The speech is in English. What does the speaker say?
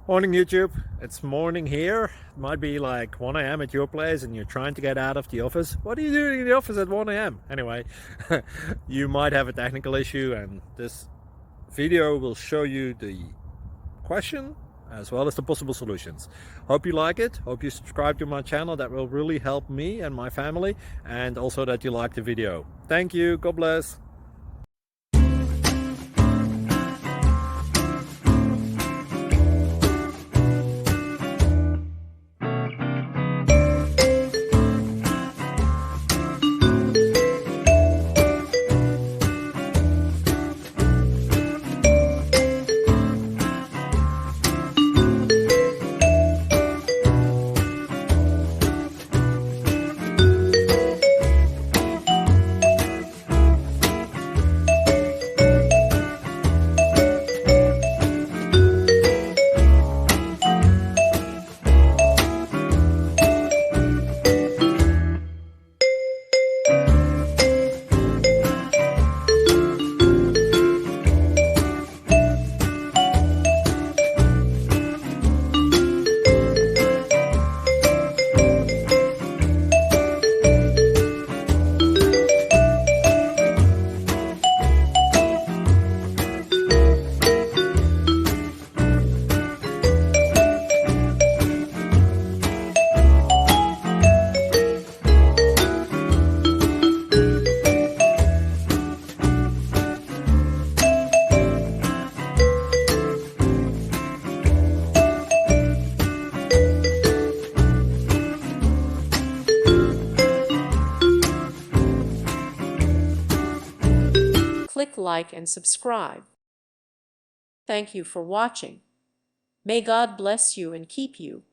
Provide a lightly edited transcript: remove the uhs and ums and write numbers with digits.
Morning YouTube, it's morning here. It might be like 1 a.m. at your place and you're trying to get out of the office. What are you doing in the office at 1 a.m.? Anyway, you might have a technical issue and this video will show you the question as well as the possible solutions. Hope you like it, hope you subscribe to my channel. That will really help me and my family, and also that you like the video. Thank you, God bless. Click like and subscribe. Thank you for watching. May God bless you and keep you.